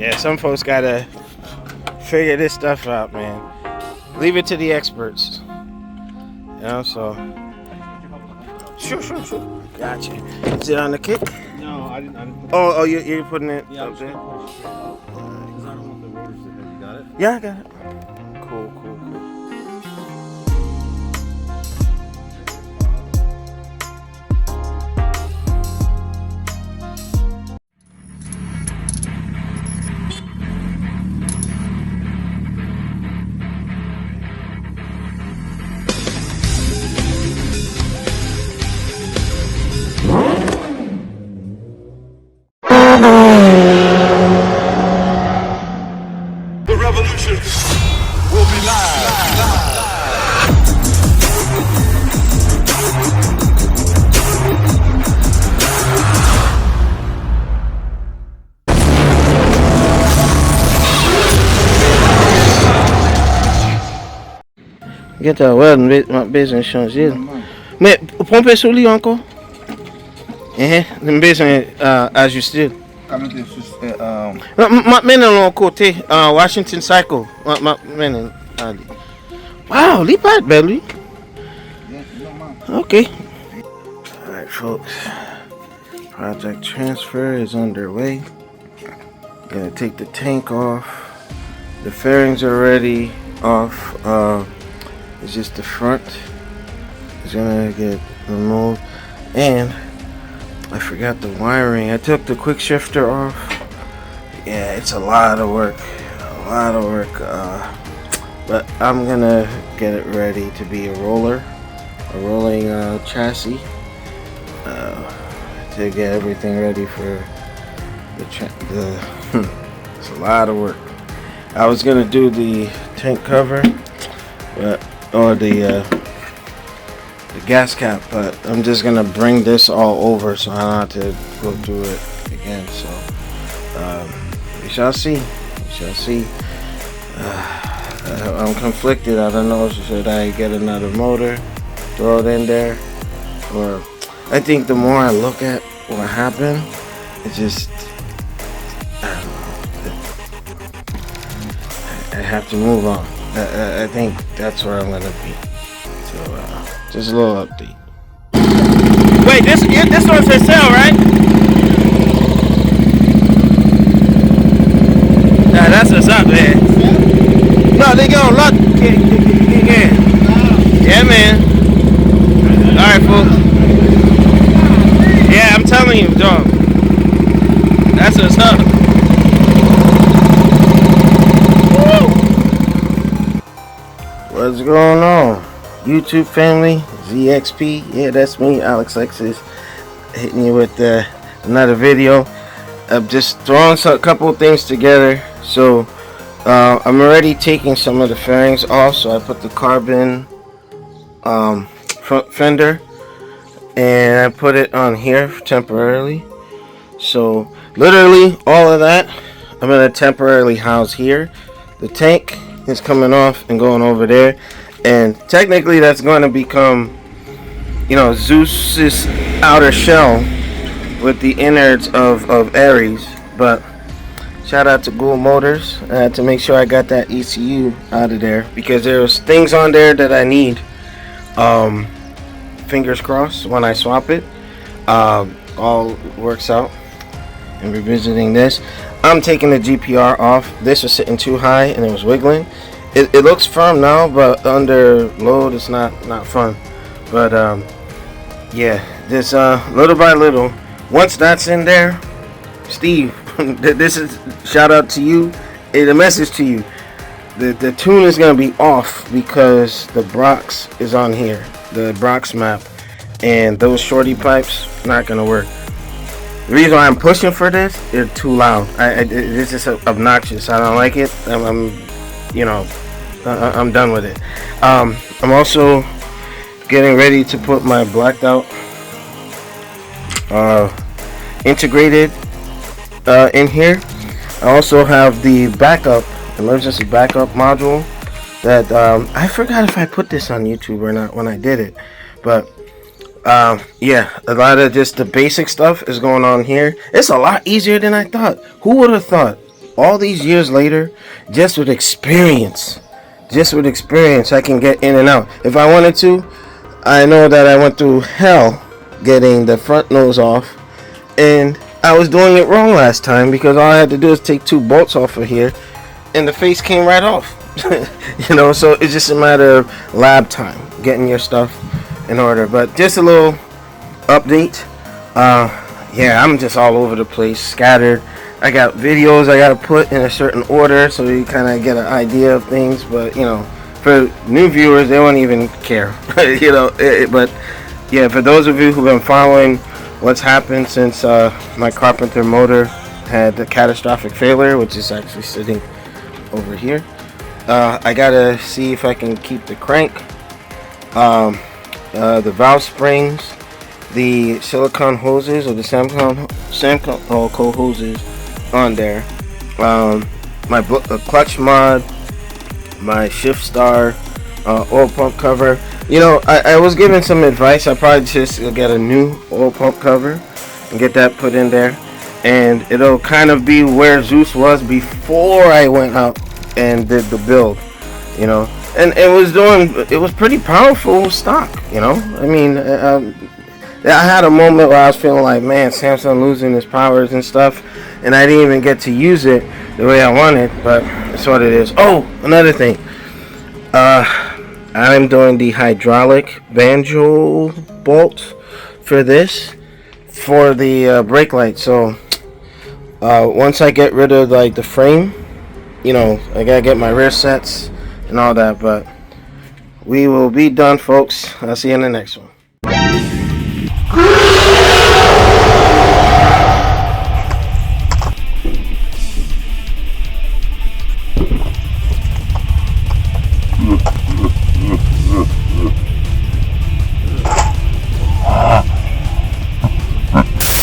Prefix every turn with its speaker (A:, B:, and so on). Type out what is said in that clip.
A: Yeah, some folks gotta figure this stuff out, man. Leave it to the experts. You know, so. Sure. Gotcha. Is it on the kick?
B: No, I didn't
A: Oh, you're putting it up there?
B: Because I don't want the rotors to hit. You got it?
A: Yeah, I got it. Cool.
C: The revolution will be live.
A: Get that well, ma besoin de changer. Mais pomper sur lui encore. Besoin ajuster. Maintenant l'autre côté, Washington Cycle. Maintenant. Wow, lui pas belle lui. Okay. All right, folks. Project transfer is underway. Gonna take the tank off. The fairings are already off. It's just the front is gonna get removed, and I forgot the wiring. I took the quick shifter off. Yeah, it's a lot of work, but I'm gonna get it ready to be a rolling chassis to get everything ready for the it's a lot of work. I was gonna do the tank cover, or the gas cap, but I'm just gonna bring this all over so I don't have to go through it again. So we shall see. I'm conflicted. I don't know, should I get another motor, throw it in there, or I think the more I look at what happened, it just, I don't know, I have to move on. I think that's where I'm gonna be. So just a little update. Wait, this one's for sale, right? Nah, that's what's up, man. No, they go luck. Yeah, man. All right, folks. Yeah, I'm telling you, dog. That's what's up. What's going on, YouTube family? ZXP, yeah, that's me, Alex X's, hitting you with another video. I'm just throwing a couple of things together. So I'm already taking some of the fairings off. So I put the carbon front fender and I put it on here temporarily. So literally all of that I'm gonna temporarily house here. The tank is coming off and going over there, and technically that's going to become, you know, Zeus's outer shell with the innards of Aries. But shout out to Google Motors. I had to make sure I got that ECU out of there because there's things on there that I need. Fingers crossed when I swap it, all works out. And revisiting this, I'm taking the GPR off. This was sitting too high and it was wiggling. It looks firm now, but under load it's not fun. But yeah, this little by little, once that's in there, Steve, this is shout out to you, a message to you. The tune is gonna be off because the Brox is on here, the Brox map, and those shorty pipes not gonna work. The reason why I'm pushing for this, they're too loud. It's just obnoxious. I don't like it. I'm done with it. I'm also getting ready to put my blacked out integrated in here. I also have the backup, emergency backup module that I forgot if I put this on YouTube or not when I did it, but yeah, a lot of just the basic stuff is going on here. It's a lot easier than I thought. Who would have thought all these years later, just with experience, I can get in and out. If I wanted to, I know that I went through hell getting the front nose off, and I was doing it wrong last time because all I had to do is take 2 bolts off of here, and the face came right off. You know, so it's just a matter of lab time, getting your stuff in order. But just a little update. Yeah, I'm just all over the place, scattered. I got videos I gotta put in a certain order so you kind of get an idea of things. But you know, for new viewers, they won't even care. You know, but yeah, for those of you who've been following what's happened since my Carpenter motor had a catastrophic failure, which is actually sitting over here, I gotta see if I can keep the crank, the valve springs, the silicone hoses or the Samco hoses on there, my clutch mod, my shift star, oil pump cover. You know, I was given some advice. I probably just get a new oil pump cover and get that put in there, and it'll kind of be where Zeus was before I went out and did the build. You know, and it was pretty powerful stock. You know, I mean, I had a moment where I was feeling like, man, Samsung losing its powers and stuff, and I didn't even get to use it the way I wanted, but that's what it is. Oh, another thing. I'm doing the hydraulic banjo bolt for this, for the brake light. So once I get rid of like the frame, you know, I gotta get my rear sets and all that, but we will be done, folks. I'll see you in the next one.
C: Ha ha ha ha ha!